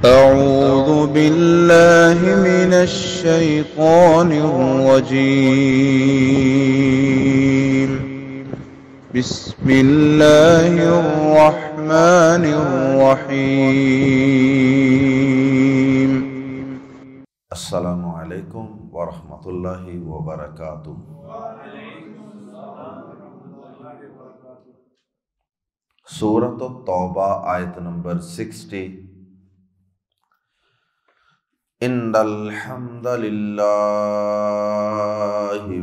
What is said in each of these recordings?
أعوذ بالله من الشيطان الرجيم. بسم الله الرحمن الرحيم. السلام علیکم ورحمۃ اللہ وبرکاتہ۔ سورۃ التوبہ آیت نمبر 60۔ ان الحمد للہ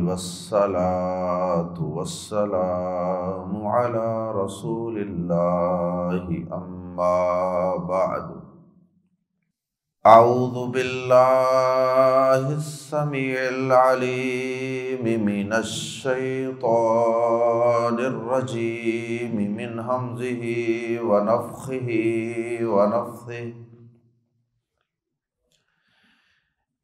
والصلاة والسلام علی رسول اللہ اما بعد۔ اعوذ باللہ السمیع العلیم من الشیطان الرجیم من ہمزہ ونفخہ ونفثہ۔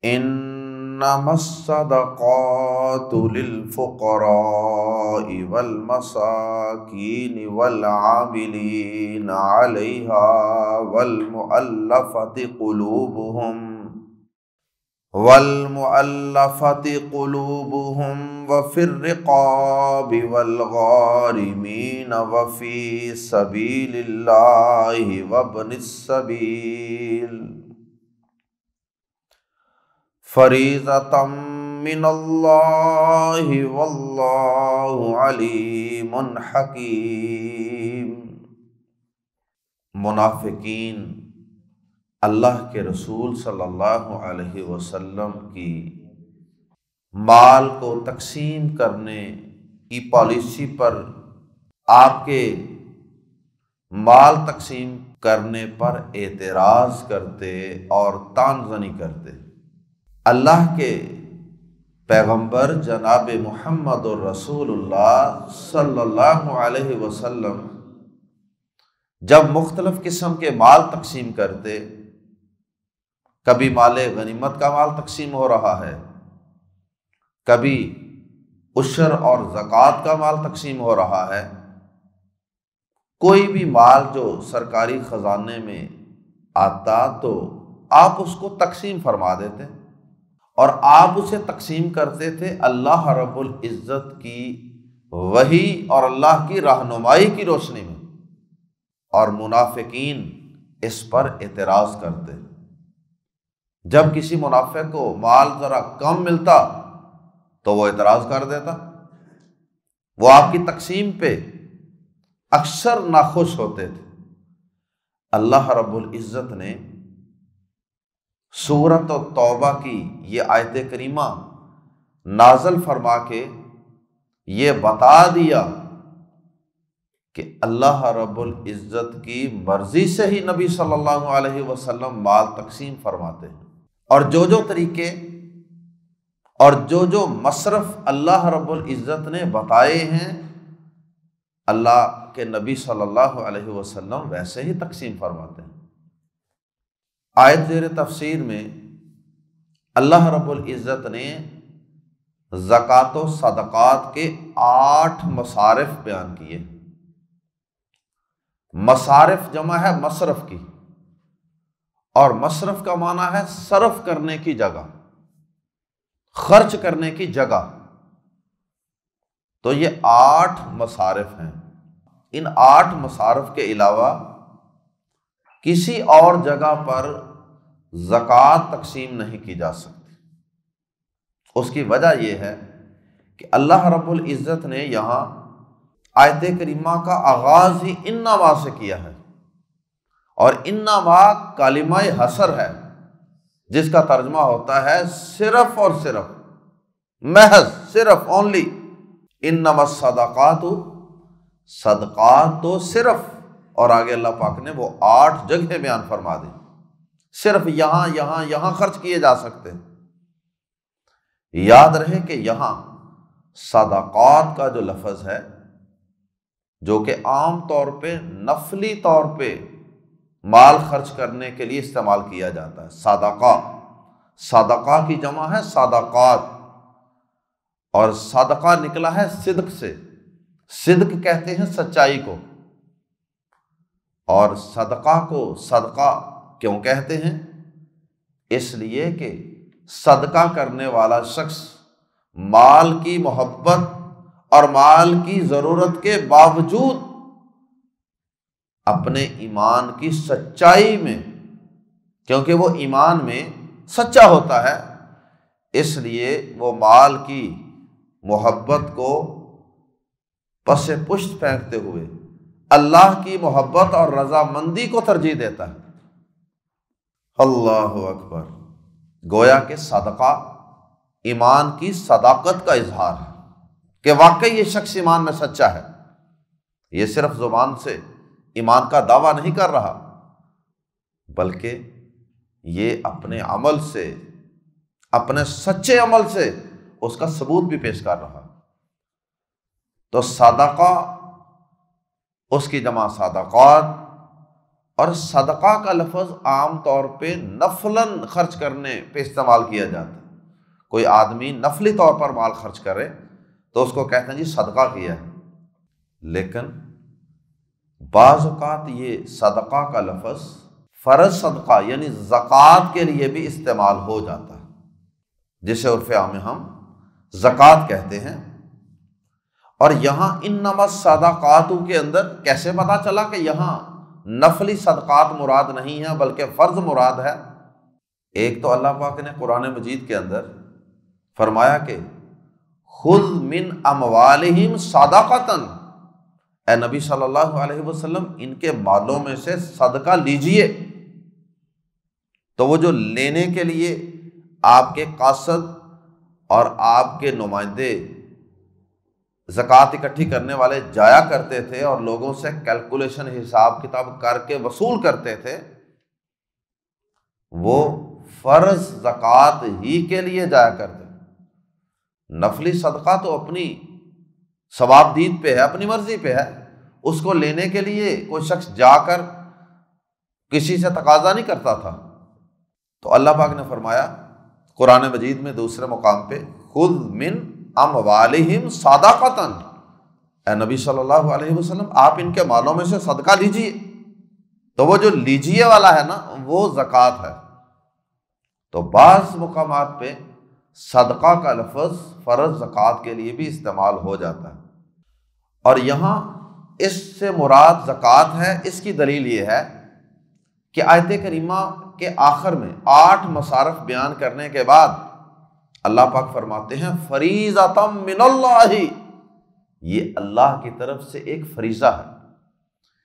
انما الصدقات للفقراء والمساکین والعاملین علیہا والمؤلفة قلوبهم وفي الرقاب والغارمين وفي سبيل الله وابن السبيل فریضۃ من اللہ واللہ علیم حکیم۔ منافقین اللہ کے رسول صلی اللہ علیہ وسلم کی مال کو تقسیم کرنے کی پالیسی پر، آپ کے مال تقسیم کرنے پر اعتراض کرتے اور طعن زنی کرتے۔ اللہ کے پیغمبر جناب محمد الرسول اللہ صلی اللہ علیہ وسلم جب مختلف قسم کے مال تقسیم کرتے، کبھی مال غنیمت کا مال تقسیم ہو رہا ہے، کبھی عشر اور زکوٰۃ کا مال تقسیم ہو رہا ہے، کوئی بھی مال جو سرکاری خزانے میں آتا تو آپ اس کو تقسیم فرما دیتے، اور آپ اسے تقسیم کرتے تھے اللہ رب العزت کی وحی اور اللہ کی رہنمائی کی روشنی میں، اور منافقین اس پر اعتراض کرتے۔ جب کسی منافق کو مال ذرا کم ملتا تو وہ اعتراض کر دیتا، وہ آپ کی تقسیم پہ اکثر ناخوش ہوتے تھے۔ اللہ رب العزت نے سورۃ التوبہ کی یہ آیت کریمہ نازل فرما کے یہ بتا دیا کہ اللہ رب العزت کی مرضی سے ہی نبی صلی اللہ علیہ وسلم مال تقسیم فرماتے ہیں، اور جو طریقے اور جو مصرف اللہ رب العزت نے بتائے ہیں، اللہ کے نبی صلی اللہ علیہ وسلم ویسے ہی تقسیم فرماتے ہیں۔ آیت زیر تفسیر میں اللہ رب العزت نے زکوٰۃ و صدقات کے 8 مصارف بیان کیے۔ مصارف جمع ہے مصرف کی، اور مصرف کا معنی ہے صرف کرنے کی جگہ، خرچ کرنے کی جگہ۔ تو یہ 8 مصارف ہیں۔ ان 8 مصارف کے علاوہ کسی اور جگہ پر زکوٰۃ تقسیم نہیں کی جا سکتی۔ اس کی وجہ یہ ہے کہ اللہ رب العزت نے یہاں آیت کریمہ کا آغاز ہی انما سے کیا ہے، اور انما کلمہ حصر ہے، جس کا ترجمہ ہوتا ہے صرف اور صرف، محض، صرف، اونلی۔ انما الصدقات، صدقات تو صرف، اور آگے اللہ پاک نے وہ 8 جگہ بیان فرما دی، صرف یہاں خرچ کیے جا سکتے۔ یاد رہے کہ یہاں صدقات کا جو لفظ ہے، جو کہ عام طور پہ نفلی طور پہ مال خرچ کرنے کے لیے استعمال کیا جاتا ہے، صدقہ کی جمع ہے صدقات، اور صدقہ نکلا ہے صدق سے، صدق کہتے ہیں سچائی کو، اور صدقہ کو صدقہ کیوں کہتے ہیں؟ اس لیے کہ صدقہ کرنے والا شخص مال کی محبت اور مال کی ضرورت کے باوجود اپنے ایمان کی سچائی میں، کیونکہ وہ ایمان میں سچا ہوتا ہے، اس لیے وہ مال کی محبت کو پس پشت پھینکتے ہوئے اللہ کی محبت اور رضامندی کو ترجیح دیتا ہے۔ اللہ اکبر! گویا کہ صدقہ ایمان کی صداقت کا اظہار ہے کہ واقعی یہ شخص ایمان میں سچا ہے، یہ صرف زبان سے ایمان کا دعویٰ نہیں کر رہا، بلکہ یہ اپنے عمل سے، اپنے سچے عمل سے اس کا ثبوت بھی پیش کر رہا۔ تو صدقہ، اس کی جمع صدقات، اور صدقہ کا لفظ عام طور پہ نفلاً خرچ کرنے پہ استعمال کیا جاتا ہے۔ کوئی آدمی نفلی طور پر مال خرچ کرے تو اس کو کہتے ہیں جی صدقہ کیا ہے، لیکن بعض اوقات یہ صدقہ کا لفظ فرض صدقہ یعنی زکوٰۃ کے لیے بھی استعمال ہو جاتا ہے، جسے عرف عام میں ہم زکوٰۃ کہتے ہیں۔ اور یہاں انما الصدقات کے اندر کیسے پتہ چلا کہ یہاں نفلی صدقات مراد نہیں ہیں بلکہ فرض مراد ہے؟ ایک تو اللہ پاک نے قرآن مجید کے اندر فرمایا کہ خذ من اموالہم صدقۃ، اے نبی صلی اللہ علیہ وسلم ان کے مالوں میں سے صدقہ لیجئے۔ تو وہ جو لینے کے لیے آپ کے قاصد اور آپ کے نمائندے زکوٰۃ اکٹھی کرنے والے جایا کرتے تھے اور لوگوں سے کیلکولیشن حساب کتاب کر کے وصول کرتے تھے، وہ فرض زکوٰۃ ہی کے لیے جایا کرتے۔ نفلی صدقہ تو اپنی ثواب دید پہ ہے، اپنی مرضی پہ ہے، اس کو لینے کے لیے کوئی شخص جا کر کسی سے تقاضا نہیں کرتا تھا۔ تو اللہ پاک نے فرمایا قرآن مجید میں دوسرے مقام پہ خذ من اموالہم صدقۃ، اے نبی صلی اللہ علیہ وسلم آپ ان کے مالوں میں سے صدقہ لیجئے۔ تو وہ جو لیجئے والا ہے نا وہ زکوٰۃ ہے۔ تو بعض مقامات پہ صدقہ کا لفظ فرض زکوٰۃ کے لیے بھی استعمال ہو جاتا ہے، اور یہاں اس سے مراد زکوٰۃ ہے۔ اس کی دلیل یہ ہے کہ آیت کریمہ کے آخر میں 8 مصارف بیان کرنے کے بعد اللہ پاک فرماتے ہیں فریضۃ من اللہ، یہ اللہ کی طرف سے ایک فریضہ ہے،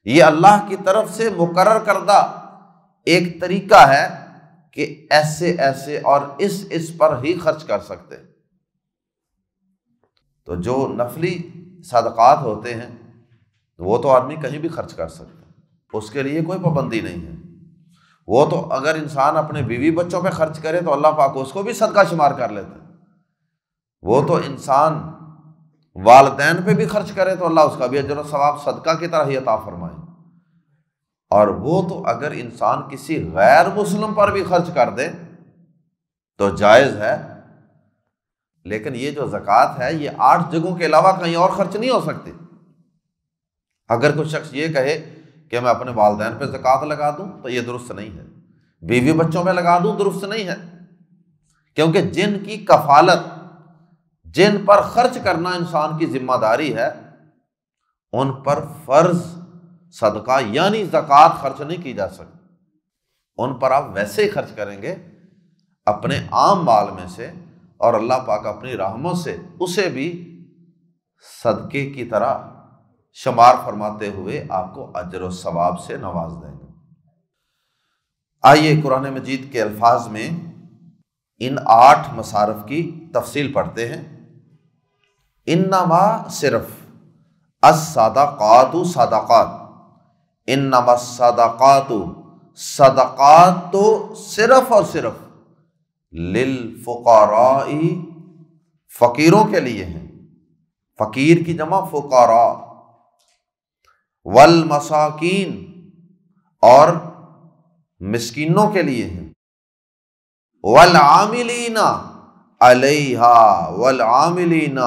یہ اللہ کی طرف سے مقرر کردہ ایک طریقہ ہے کہ ایسے ایسے اور اس پر ہی خرچ کر سکتے۔ تو جو نفلی صدقات ہوتے ہیں وہ تو آدمی کہیں بھی خرچ کر سکتے ہیں، اس کے لیے کوئی پابندی نہیں ہے۔ وہ تو اگر انسان اپنے بیوی بچوں پہ خرچ کرے تو اللہ پاک اس کو بھی صدقہ شمار کر لیتے ہیں۔ وہ تو انسان والدین پہ بھی خرچ کرے تو اللہ اس کا بھی اجر و ثواب صدقہ کی طرح ہی عطا فرمائے۔ اور وہ تو اگر انسان کسی غیر مسلم پر بھی خرچ کر دے تو جائز ہے، لیکن یہ جو زکوٰۃ ہے یہ 8 جگہوں کے علاوہ کہیں اور خرچ نہیں ہو سکتی۔ اگر کوئی شخص یہ کہے کہ میں اپنے والدین پہ زکوٰۃ لگا دوں تو یہ درست نہیں ہے، بیوی بچوں پہ لگا دوں درست نہیں ہے، کیونکہ جن کی کفالت، جن پر خرچ کرنا انسان کی ذمہ داری ہے، ان پر فرض صدقہ یعنی زکوٰۃ خرچ نہیں کی جا سکتی۔ ان پر آپ ویسے ہی خرچ کریں گے اپنے عام مال میں سے، اور اللہ پاک اپنی رحمت سے اسے بھی صدقے کی طرح شمار فرماتے ہوئے آپ کو اجر و ثواب سے نواز دیں گے۔ آئیے قرآن مجید کے الفاظ میں ان 8 مصارف کی تفصیل پڑھتے ہیں۔ انما صرف الصدقات صدقات، انما الصدقات صدقات تو صرف اور صرف للفقراء فقیروں کے لیے ہیں، فقیر کی جمع فقراء، والمساکین اور مسکینوں کے لیے ہیں، والعاملین علیہا، والعاملین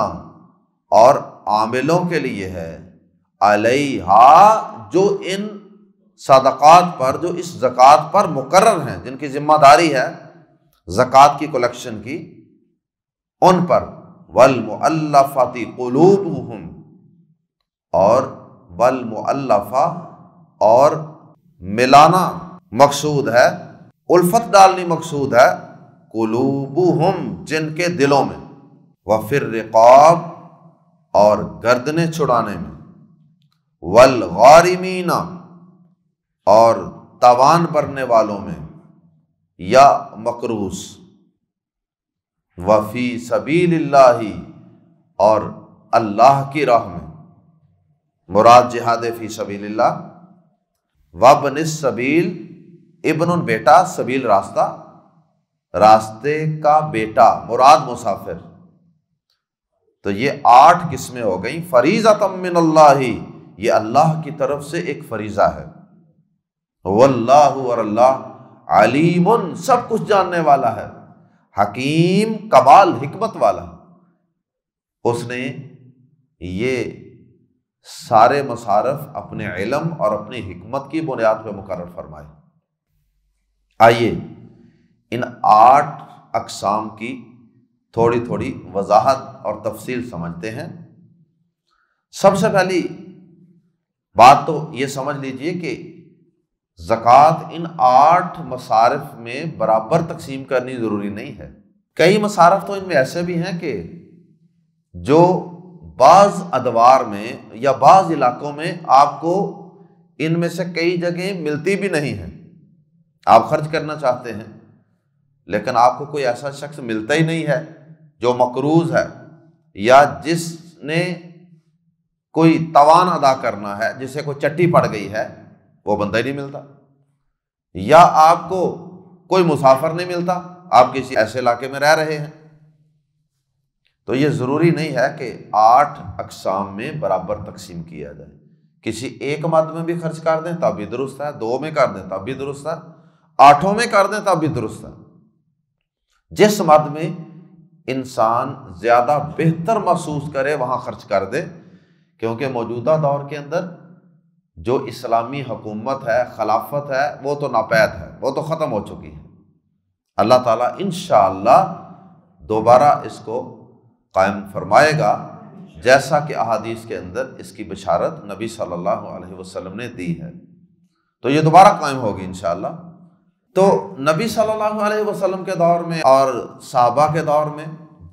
اور عاملوں کے لیے ہے، علیہا جو ان صدقات پر جو اس زکوٰۃ پر مقرر ہیں، جن کی ذمہ داری ہے زکوٰۃ کی کلیکشن کی، ان پر والمؤلفۃ قلوبہم، اور والمؤلفہ، اور ملانا مقصود ہے، الفت ڈالنی مقصود ہے، قلوبہم، جن کے دلوں میں، وفی الرقاب، اور گردنیں چھڑانے میں، والغارمین، اور تاوان بھرنے والوں میں یا مقروض، وفی سبیل اللہ، اور اللہ کی راہ میں، مراد جہاد فی سبیل اللہ، وابن السبیل، ابن بیٹا، سبیل راستہ، راستے کا بیٹا، مراد مسافر۔ تو یہ 8 قسمیں ہو گئیں۔ فریضۃ من اللہ، یہ اللہ کی طرف سے ایک فریضہ ہے۔ واللہ، اور اللہ، علیم، سب کچھ جاننے والا ہے، حکیم، کمال حکمت والا۔ اس نے یہ سارے مصارف اپنے علم اور اپنی حکمت کی بنیاد پہ مقرر فرمائے۔ آئیے ان 8 اقسام کی تھوڑی تھوڑی وضاحت اور تفصیل سمجھتے ہیں۔ سب سے پہلی بات تو یہ سمجھ لیجئے کہ زکوٰۃ ان 8 مصارف میں برابر تقسیم کرنی ضروری نہیں ہے۔ کئی مصارف تو ان میں ایسے بھی ہیں کہ جو بعض ادوار میں یا بعض علاقوں میں آپ کو ان میں سے کئی جگہیں ملتی بھی نہیں ہیں، آپ خرچ کرنا چاہتے ہیں لیکن آپ کو کوئی ایسا شخص ملتا ہی نہیں ہے جو مقروض ہے، یا جس نے کوئی تاوان ادا کرنا ہے، جسے کوئی چٹی پڑ گئی ہے، وہ بندہ ہی نہیں ملتا، یا آپ کو کوئی مسافر نہیں ملتا، آپ کسی ایسے علاقے میں رہ رہے ہیں۔ تو یہ ضروری نہیں ہے کہ 8 اقسام میں برابر تقسیم کیا جائے۔ کسی ایک مد میں بھی خرچ کر دیں تب بھی درست ہے، 2 میں کر دیں تب بھی درست ہے، 8 میں کر دیں تب بھی درست ہے۔ جس مد میں انسان زیادہ بہتر محسوس کرے وہاں خرچ کر دے، کیونکہ موجودہ دور کے اندر جو اسلامی حکومت ہے، خلافت ہے، وہ تو ناپید ہے، وہ تو ختم ہو چکی ہے۔ اللہ تعالیٰ انشاءاللہ دوبارہ اس کو قائم فرمائے گا، جیسا کہ احادیث کے اندر اس کی بشارت نبی صلی اللہ علیہ وسلم نے دی ہے۔ تو یہ دوبارہ قائم ہوگی انشاءاللہ۔ تو نبی صلی اللہ علیہ وسلم کے دور میں اور صحابہ کے دور میں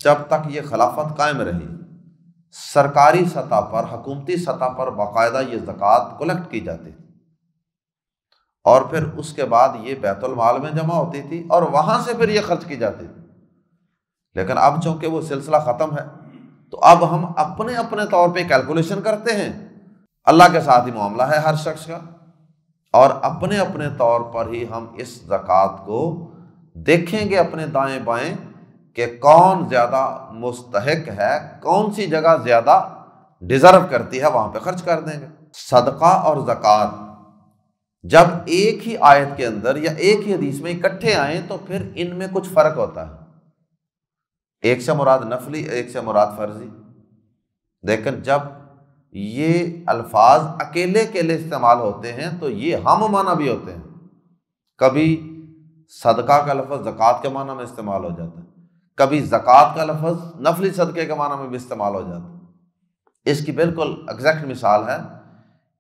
جب تک یہ خلافت قائم رہی، سرکاری سطح پر، حکومتی سطح پر باقاعدہ یہ زکوٰۃ کلیکٹ کی جاتی تھی، اور پھر اس کے بعد یہ بیت المال میں جمع ہوتی تھی اور وہاں سے پھر یہ خرچ کی جاتی تھی۔ لیکن اب چونکہ وہ سلسلہ ختم ہے تو اب ہم اپنے اپنے طور پہ کیلکولیشن کرتے ہیں، اللہ کے ساتھ ہی معاملہ ہے ہر شخص کا، اور اپنے اپنے طور پر ہی ہم اس زکوٰۃ کو دیکھیں گے اپنے دائیں بائیں کہ کون زیادہ مستحق ہے، کون سی جگہ زیادہ ڈیزرو کرتی ہے، وہاں پہ خرچ کر دیں گے۔ صدقہ اور زکوٰۃ جب ایک ہی آیت کے اندر یا ایک ہی حدیث میں اکٹھے آئیں تو پھر ان میں کچھ فرق ہوتا ہے، ایک سے مراد نفلی، ایک سے مراد فرضی۔ لیکن جب یہ الفاظ اکیلے اکیلے استعمال ہوتے ہیں تو یہ ہم معنی بھی ہوتے ہیں، کبھی صدقہ کا لفظ زکوٰۃ کے معنی میں استعمال ہو جاتا ہے، کبھی زکوٰۃ کا لفظ نفلی صدقے کے معنی میں بھی استعمال ہو جاتا ہے۔ اس کی بالکل ایگزیکٹ مثال ہے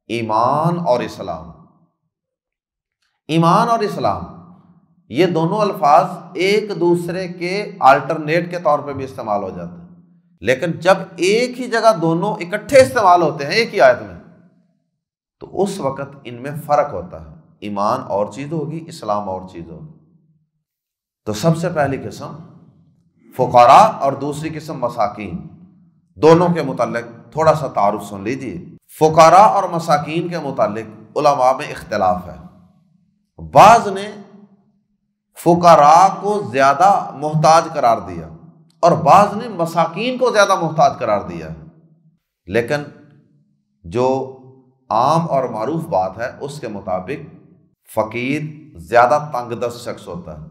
ایمان اور اسلام۔ ایمان اور اسلام یہ دونوں الفاظ ایک دوسرے کے آلٹرنیٹ کے طور پہ بھی استعمال ہو جاتے ہیں، لیکن جب ایک ہی جگہ دونوں اکٹھے استعمال ہوتے ہیں ایک ہی آیت میں تو اس وقت ان میں فرق ہوتا ہے، ایمان اور چیز ہوگی، اسلام اور چیز ہوگی۔ تو سب سے پہلی قسم فقراء اور دوسری قسم مساکین، دونوں کے متعلق تھوڑا سا تعارف سن لیجیے۔ فقراء اور مساکین کے متعلق علماء میں اختلاف ہے، بعض نے فقراء کو زیادہ محتاج قرار دیا اور بعض نے مساکین کو زیادہ محتاج قرار دیا ہے، لیکن جو عام اور معروف بات ہے اس کے مطابق فقیر زیادہ تنگ دست شخص ہوتا ہے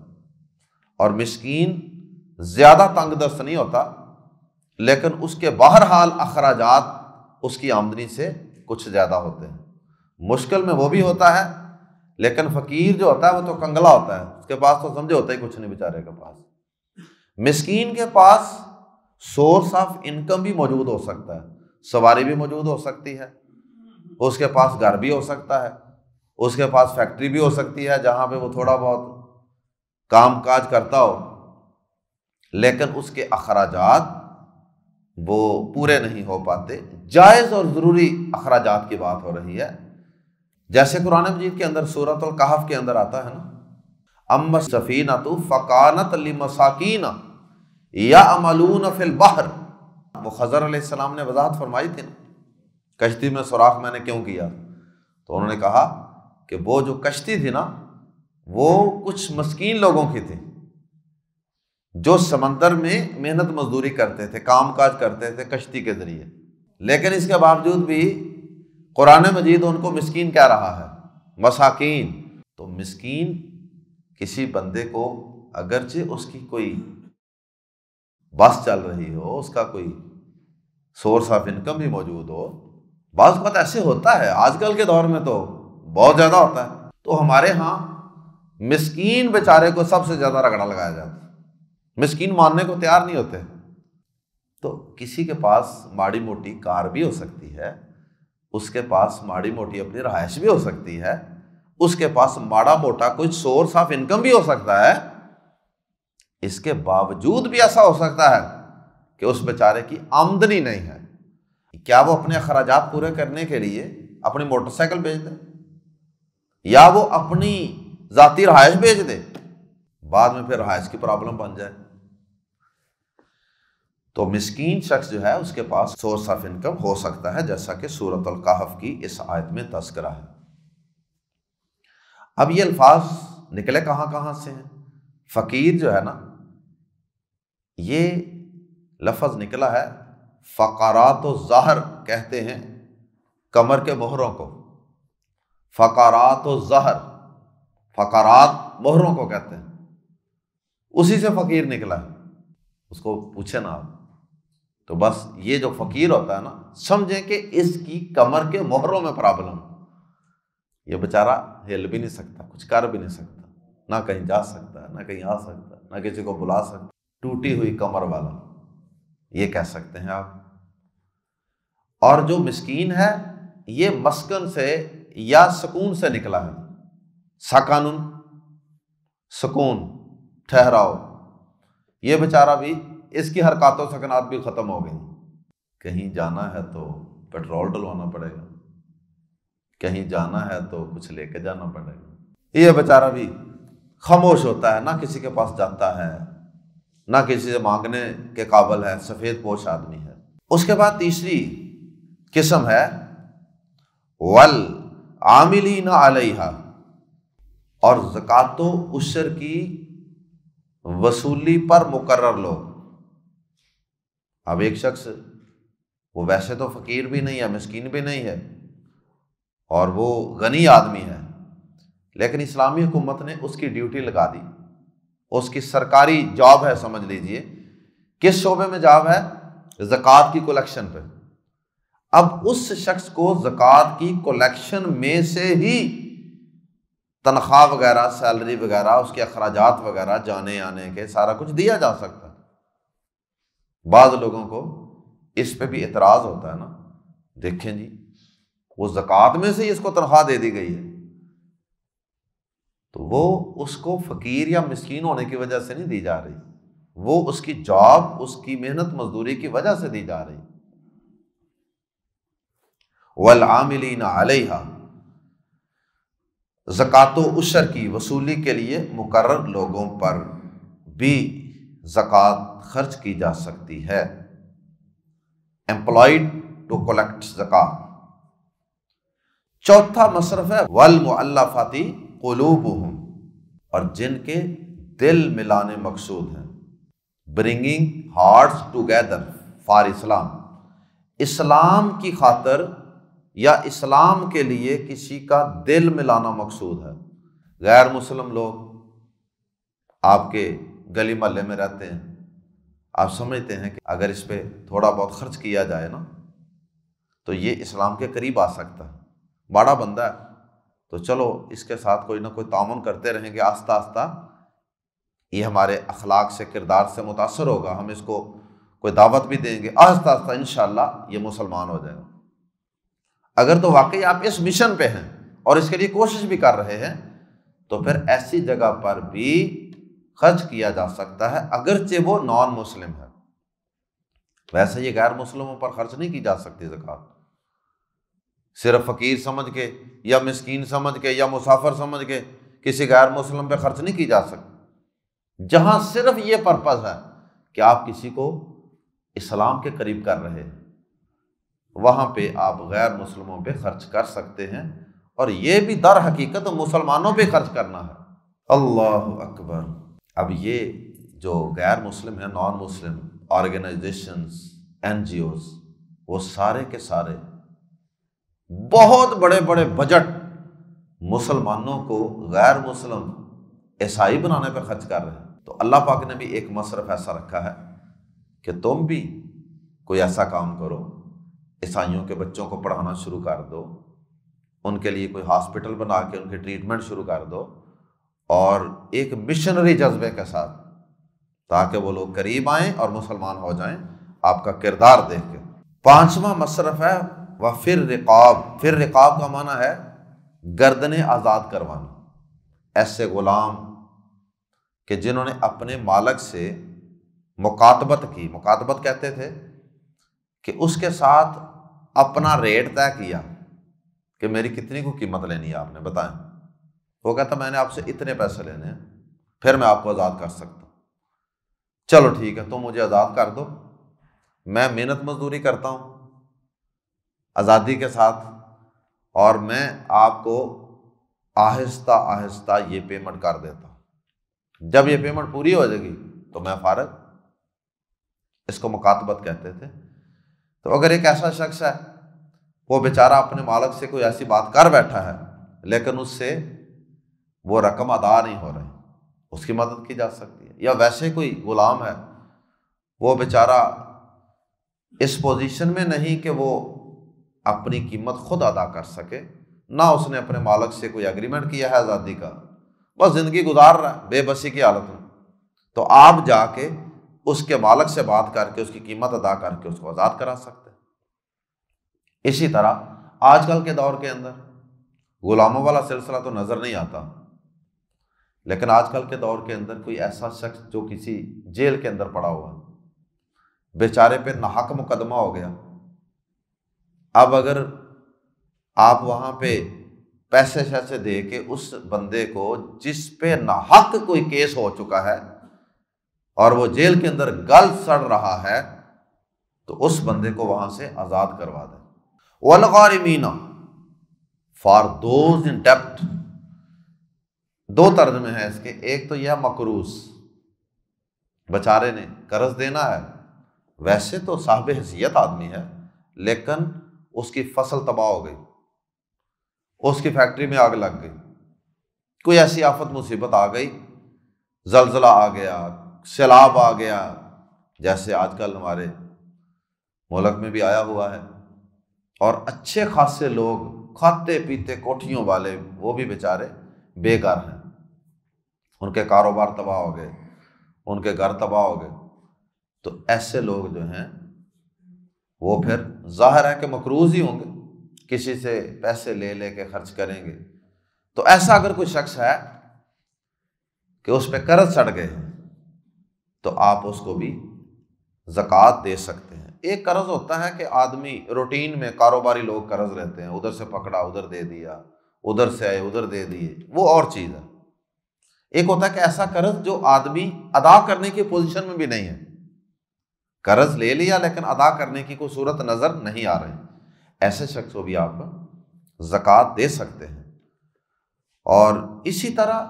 اور مسکین زیادہ تنگ دست نہیں ہوتا، لیکن اس کے بہرحال اخراجات اس کی آمدنی سے کچھ زیادہ ہوتے ہیں۔ مشکل میں وہ بھی ہوتا ہے لیکن فقیر جو ہوتا ہے وہ تو کنگلا ہوتا ہے، اس کے پاس تو سمجھے ہوتا ہی کچھ نہیں بیچارے کے پاس۔ مسکین کے پاس سورس آف انکم بھی موجود ہو سکتا ہے، سواری بھی موجود ہو سکتی ہے، اس کے پاس گھر بھی ہو سکتا ہے، اس کے پاس فیکٹری بھی ہو سکتی ہے جہاں پہ وہ تھوڑا بہت کام کاج کرتا ہو، لیکن اس کے اخراجات وہ پورے نہیں ہو پاتے۔ جائز اور ضروری اخراجات کی بات ہو رہی ہے، جیسے قرآن مجید کے اندر سورۃ الکہف کے اندر آتا ہے نا، اما السفینۃ فکانت لمساکین یعملون فی البحر، وہ خضر علیہ السلام نے وضاحت فرمائی تھی نا، کشتی میں سوراخ میں نے کیوں کیا، تو انہوں نے کہا کہ وہ جو کشتی تھی نا وہ کچھ مسکین لوگوں کی تھی جو سمندر میں محنت مزدوری کرتے تھے، کام کاج کرتے تھے کشتی کے ذریعے، لیکن اس کے باوجود بھی قرآن مجید ان کو مسکین کہہ رہا ہے، مساکین۔ تو مسکین کسی بندے کو اگرچہ اس کی کوئی بس چل رہی ہو، اس کا کوئی سورس آف انکم بھی موجود ہو، بعض وقت ایسے ہوتا ہے، آج کل کے دور میں تو بہت زیادہ ہوتا ہے، تو ہمارے ہاں مسکین بیچارے کو سب سے زیادہ رگڑا لگایا جاتا ہے، مسکین ماننے کو تیار نہیں ہوتے۔ تو کسی کے پاس ماڑی موٹی کار بھی ہو سکتی ہے، اس کے پاس ماڑی موٹی اپنی رہائش بھی ہو سکتی ہے، اس کے پاس ماڑا موٹا کوئی سورس آف انکم بھی ہو سکتا ہے، اس کے باوجود بھی ایسا ہو سکتا ہے کہ اس بیچارے کی آمدنی نہیں ہے۔ کیا وہ اپنے اخراجات پورے کرنے کے لیے اپنی موٹر سائیکل بیچ دے یا وہ اپنی ذاتی رہائش بیچ دے، بعد میں پھر رہائش کی پرابلم بن جائے؟ تو مسکین شخص جو ہے اس کے پاس سورس آف انکم ہو سکتا ہے، جیسا کہ سورۃ الکہف کی اس آیت میں تذکرہ ہے۔ اب یہ الفاظ نکلے کہاں کہاں سے ہیں؟ فقیر جو ہے نا، یہ لفظ نکلا ہے فقرات الظہر، کہتے ہیں کمر کے مہروں کو، فقرات الظہر، فقرات مہروں کو کہتے ہیں، اسی سے فقیر نکلا ہے۔ اس کو پوچھے نا آپ تو بس یہ جو فقیر ہوتا ہے نا، سمجھیں کہ اس کی کمر کے مہروں میں پرابلم، یہ بیچارہ ہل بھی نہیں سکتا، کچھ کر بھی نہیں سکتا، نہ کہیں جا سکتا، نہ کہیں آ سکتا، نہ کسی کو بلا سکتا، ٹوٹی ہوئی کمر والا، یہ کہہ سکتے ہیں آپ۔ اور جو مسکین ہے یہ مسکن سے یا سکون سے نکلا ہے، سکن، سکون، ٹھہراؤ، یہ بیچارہ بھی، اس کی حرکات و سکنات بھی ختم ہو گئی، کہیں جانا ہے تو پیٹرول ڈلوانا پڑے گا، کہیں جانا ہے تو کچھ لے کے جانا پڑے گا، یہ بیچارہ بھی خاموش ہوتا ہے، نہ کسی کے پاس جاتا ہے، نہ کسی سے مانگنے کے قابل ہے، سفید پوش آدمی ہے۔ اس کے بعد تیسری قسم ہے والعاملین علیہا، اور زکوٰۃ و عشر کی وصولی پر مقرر لوگ۔ اب ایک شخص وہ ویسے تو فقیر بھی نہیں ہے، مسکین بھی نہیں ہے، اور وہ غنی آدمی ہے، لیکن اسلامی حکومت نے اس کی ڈیوٹی لگا دی، اس کی سرکاری جاب ہے، سمجھ لیجئے۔ کس شعبے میں جاب ہے؟ زکوٰۃ کی کلیکشن پہ۔ اب اس شخص کو زکوٰۃ کی کلیکشن میں سے ہی تنخواہ وغیرہ، سیلری وغیرہ، اس کے اخراجات وغیرہ، جانے آنے کے سارا کچھ دیا جا سکتا ہے۔ بعض لوگوں کو اس پہ بھی اعتراض ہوتا ہے نا، دیکھیں جی وہ زکوٰۃ میں سے ہی اس کو تنخواہ دے دی گئی ہے، تو وہ اس کو فقیر یا مسکین ہونے کی وجہ سے نہیں دی جا رہی، وہ اس کی جاب، اس کی محنت مزدوری کی وجہ سے دی جا رہی۔ والعاملین علیہا، زکوٰۃ و عشر کی وصولی کے لیے مقرر لوگوں پر بھی زکوٰۃ خرچ کی جا سکتی ہے، employed to collect زکوٰۃ۔ چوتھا مصرف ہے والمؤلفات قلوبہم، اور جن کے دل ملانے مقصود ہیں، برنگنگ ہارٹس ٹوگیدر فار اسلام، اسلام کی خاطر یا اسلام کے لیے کسی کا دل ملانا مقصود ہے۔ غیر مسلم لوگ آپ کے گلی محلے میں رہتے ہیں، آپ سمجھتے ہیں کہ اگر اس پہ تھوڑا بہت خرچ کیا جائے نا تو یہ اسلام کے قریب آ سکتا ہے، بڑا بندہ ہے تو چلو اس کے ساتھ کوئی نہ کوئی تعاون کرتے رہیں گے، آہستہ آہستہ یہ ہمارے اخلاق سے، کردار سے متاثر ہوگا، ہم اس کو کوئی دعوت بھی دیں گے، آہستہ آہستہ انشاءاللہ یہ مسلمان ہو جائے گا۔ اگر تو واقعی آپ اس مشن پہ ہیں اور اس کے لیے کوشش بھی کر رہے ہیں تو پھر ایسی جگہ پر بھی خرچ کیا جا سکتا ہے، اگرچہ وہ نان مسلم ہے۔ ویسے یہ غیر مسلموں پر خرچ نہیں کی جا سکتی زکوٰۃ، صرف فقیر سمجھ کے یا مسکین سمجھ کے یا مسافر سمجھ کے کسی غیر مسلم پہ خرچ نہیں کی جا سکتی۔ جہاں صرف یہ پرپز ہے کہ آپ کسی کو اسلام کے قریب کر رہے ہیں، وہاں پہ آپ غیر مسلموں پہ خرچ کر سکتے ہیں، اور یہ بھی در حقیقت مسلمانوں پہ خرچ کرنا ہے۔ اللہ اکبر۔ اب یہ جو غیر مسلم ہیں، نان مسلم آرگنائزیشنز، این جی اوز، وہ سارے کے سارے بہت بڑے بڑے بجٹ مسلمانوں کو غیر مسلم عیسائی بنانے پہ خرچ کر رہے ہیں۔ تو اللہ پاک نے بھی ایک مصرف ایسا رکھا ہے کہ تم بھی کوئی ایسا کام کرو، عیسائیوں کے بچوں کو پڑھانا شروع کر دو، ان کے لیے کوئی ہاسپٹل بنا کے ان کی ٹریٹمنٹ شروع کر دو، اور ایک مشنری جذبے کے ساتھ، تاکہ وہ لوگ قریب آئیں اور مسلمان ہو جائیں آپ کا کردار دیکھ کے۔ پانچواں مصرف ہے وَفِرْ رِقَاب۔ پھر رقاب کا معنی ہے گردنیں آزاد کروانا۔ ایسے غلام کہ جنہوں نے اپنے مالک سے مکاتبت کی، مکاتبت کہتے تھے کہ اس کے ساتھ اپنا ریٹ طے کیا کہ میری کتنی کو قیمت لینی ہے، آپ نے بتائیں۔ وہ کہتا میں نے آپ سے اتنے پیسے لینے ہیں، پھر میں آپ کو آزاد کر سکتا ہوں۔ چلو ٹھیک ہے، تم مجھے آزاد کر دو، میں محنت مزدوری کرتا ہوں آزادی کے ساتھ، اور میں آپ کو آہستہ آہستہ یہ پیمنٹ کر دیتا ہوں۔ جب یہ پیمنٹ پوری ہو جائے گی تو میں فارغ۔ اس کو مکاتبت کہتے تھے۔ تو اگر ایک ایسا شخص ہے، وہ بیچارہ اپنے مالک سے کوئی ایسی بات کر بیٹھا ہے لیکن اس سے وہ رقم ادا نہیں ہو رہی، اس کی مدد کی جا سکتی ہے۔ یا ویسے کوئی غلام ہے، وہ بیچارہ اس پوزیشن میں نہیں کہ وہ اپنی قیمت خود ادا کر سکے، نہ اس نے اپنے مالک سے کوئی ایگریمنٹ کیا ہے آزادی کا، بس زندگی گزار رہا ہے بے بسی کی حالت میں، تو آپ جا کے اس کے مالک سے بات کر کے اس کی قیمت ادا کر کے اس کو آزاد کرا سکتے ہیں۔ اسی طرح آج کل کے دور کے اندر غلاموں والا سلسلہ تو نظر نہیں آتا، لیکن آج کل کے دور کے اندر کوئی ایسا شخص جو کسی جیل کے اندر پڑا ہوا، بیچارے پہ ناحق مقدمہ ہو گیا، اب اگر آپ وہاں پہ پیسے شیسے دے کے اس بندے کو جس پہ ناحق کوئی کیس ہو چکا ہے اور وہ جیل کے اندر گل سڑ رہا ہے، تو اس بندے کو وہاں سے آزاد کروا دیں۔ والغارمین، فار دوز ان ڈیبٹ۔ دو ترجمے ہیں اس کے، ایک تو یہ ہے مقروض، بیچارے نے قرض دینا ہے، ویسے تو صاحب حیثیت آدمی ہے لیکن اس کی فصل تباہ ہو گئی، اس کی فیکٹری میں آگ لگ گئی، کوئی ایسی آفت مصیبت آ گئی، زلزلہ آ گیا، سیلاب آ گیا، جیسے آج کل ہمارے ملک میں بھی آیا ہوا ہے، اور اچھے خاصے لوگ کھاتے پیتے کوٹھیوں والے وہ بھی بیچارے بے گھر ہیں، ان کے کاروبار تباہ ہو گئے، ان کے گھر تباہ ہو گئے، تو ایسے لوگ جو ہیں وہ پھر ظاہر ہے کہ مقروض ہی ہوں گے، کسی سے پیسے لے لے کے خرچ کریں گے۔ تو ایسا اگر کوئی شخص ہے کہ اس پہ قرض چڑھ گئے ہیں تو آپ اس کو بھی زکوٰۃ دے سکتے ہیں۔ ایک قرض ہوتا ہے کہ آدمی روٹین میں، کاروباری لوگ قرض لیتے ہیں، ادھر سے پکڑا ادھر دے دیا، ادھر سے آئے ادھر دے دیے، وہ اور چیز ہے۔ ایک ہوتا ہے کہ ایسا قرض جو آدمی ادا کرنے کی پوزیشن میں بھی نہیں ہے، قرض لے لیا لیکن ادا کرنے کی کوئی صورت نظر نہیں آ رہی، ایسے شخص کو بھی آپ زکوٰۃ دے سکتے ہیں۔ اور اسی طرح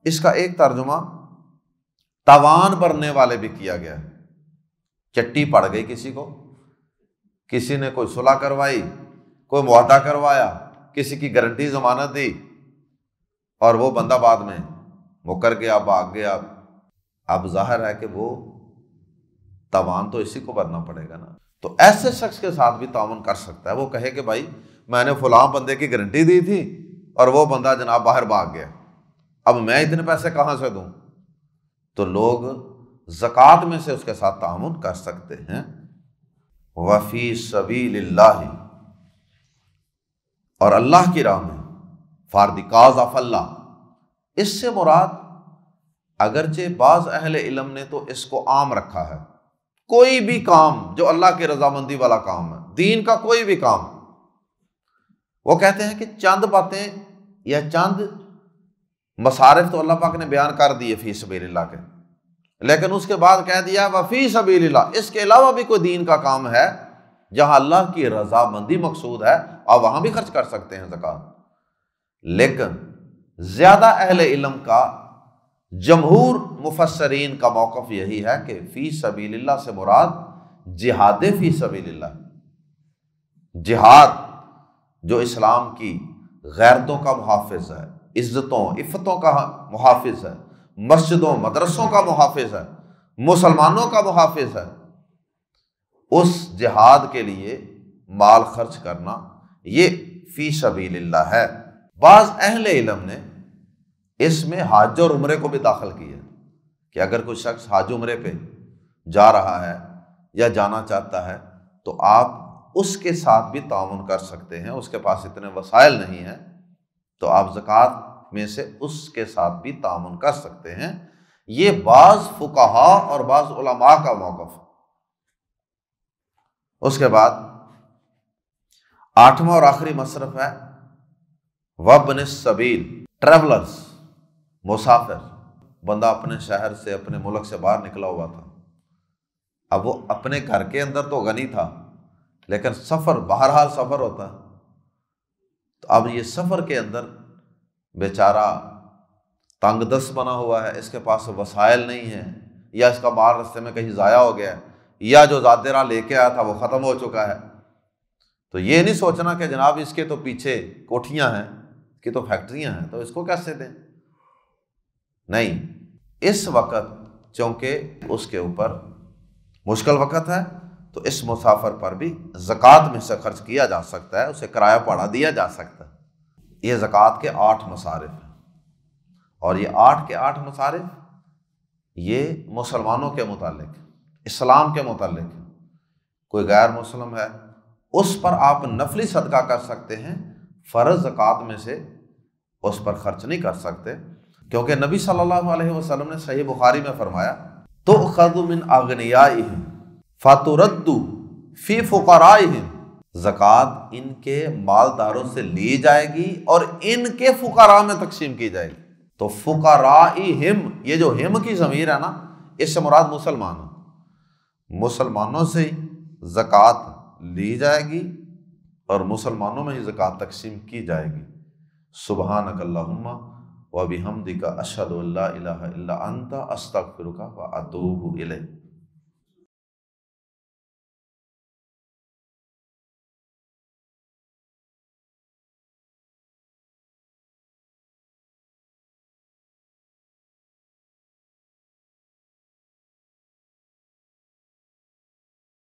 اس کا ایک ترجمہ تاوان بھرنے والے بھی کیا گیا ہے۔ چٹی پڑ گئی کسی کو، کسی نے کوئی صلح کروائی، کوئی معاہدہ کروایا، کسی کی گارنٹی ضمانت دی، اور وہ بندہ بعد میں مکر گیا، بھاگ گیا، اب ظاہر ہے کہ وہ تاوان تو اسی کو بھرنا پڑے گا نا۔ تو ایسے شخص کے ساتھ بھی تعاون کر سکتا ہے، وہ کہے کہ بھائی میں نے فلاں بندے کی گارنٹی دی تھی اور وہ بندہ جناب باہر بھاگ گیا، اب میں اتنے پیسے کہاں سے دوں؟ تو لوگ زکوٰۃ میں سے اس کے ساتھ تعاون کر سکتے ہیں۔ وفی سبیل اللہ، اور اللہ کی راہ میں، فار دی کاز آف اللہ، اس سے مراد اگرچہ بعض اہل علم نے تو اس کو عام رکھا ہے، کوئی بھی کام جو اللہ کی رضامندی والا کام ہے، دین کا کوئی بھی کام، وہ کہتے ہیں کہ چند باتیں یا چند مصارف تو اللہ پاک نے بیان کر دیے فی سبیل اللہ کے، لیکن اس کے بعد کہہ دیا وفی سبیل اللہ، اس کے علاوہ بھی کوئی دین کا کام ہے جہاں اللہ کی رضامندی مقصود ہے، آپ وہاں بھی خرچ کر سکتے ہیں زکوٰۃ۔ لیکن زیادہ اہل علم کا، جمہور مفسرین کا موقف یہی ہے کہ فی سبیل اللہ سے مراد جہاد فی سبیل اللہ، جہاد جو اسلام کی غیرتوں کا محافظ ہے، عزتوں عفتوں کا محافظ ہے، مسجدوں مدرسوں کا محافظ ہے، مسلمانوں کا محافظ ہے، اس جہاد کے لیے مال خرچ کرنا یہ فی سبیل اللہ ہے۔ بعض اہل علم نے اس میں حج اور عمرے کو بھی داخل کیا کہ اگر کوئی شخص حج عمرے پہ جا رہا ہے یا جانا چاہتا ہے تو آپ اس کے ساتھ بھی تعاون کر سکتے ہیں، اس کے پاس اتنے وسائل نہیں ہیں تو آپ زکوٰۃ میں سے اس کے ساتھ بھی تعاون کر سکتے ہیں۔ یہ بعض فقہا اور بعض علماء کا موقف ہے۔ اس کے بعد 8واں اور آخری مصرف ہے وابن السبیل، ٹریولرز، مسافر، بندہ اپنے شہر سے، اپنے ملک سے باہر نکلا ہوا تھا، اب وہ اپنے گھر کے اندر تو غنی تھا لیکن سفر، بہرحال سفر ہوتا ہے، تو اب یہ سفر کے اندر بیچارہ تنگ دست بنا ہوا ہے، اس کے پاس وسائل نہیں ہیں، یا اس کا مال رستے میں کہیں ضائع ہو گیا ہے، یا جو ذات راہ لے کے آیا تھا وہ ختم ہو چکا ہے، تو یہ نہیں سوچنا کہ جناب اس کے تو پیچھے کوٹھیاں ہیں، اس کی تو فیکٹریاں ہیں تو اس کو کیسے دیں، نہیں، اس وقت چونکہ اس کے اوپر مشکل وقت ہے تو اس مسافر پر بھی زکوٰۃ میں سے خرچ کیا جا سکتا ہے، اسے کرایہ پڑھا دیا جا سکتا ہے۔ یہ زکوٰۃ کے 8 مصارف ہیں، اور یہ 8 کے 8 مصارف یہ مسلمانوں کے متعلق، اسلام کے متعلق ہے۔ کوئی غیر مسلم ہے اس پر آپ نفلی صدقہ کر سکتے ہیں، فرض زکوٰۃ میں سے اس پر خرچ نہیں کر سکتے، کیونکہ نبی صلی اللہ علیہ وسلم نے صحیح بخاری میں فرمایا تؤخذ من اغنیائہم فترد فی فقرائہم، زکوٰۃ ان کے مالداروں سے لی جائے گی اور ان کے فقراء میں تقسیم کی جائے گی۔ تو فقرائہم، یہ جو ہم کی ضمیر ہے نا، اس سے مراد مسلمان ہیں، مسلمانوں سے زکوٰۃ لی جائے گی اور مسلمانوں میں ہی زکوٰۃ تقسیم کی جائے گی۔ سبحانک اللہم وبحمدک اشہد ان لا الہ الا انت استغفرک واتوب الیک۔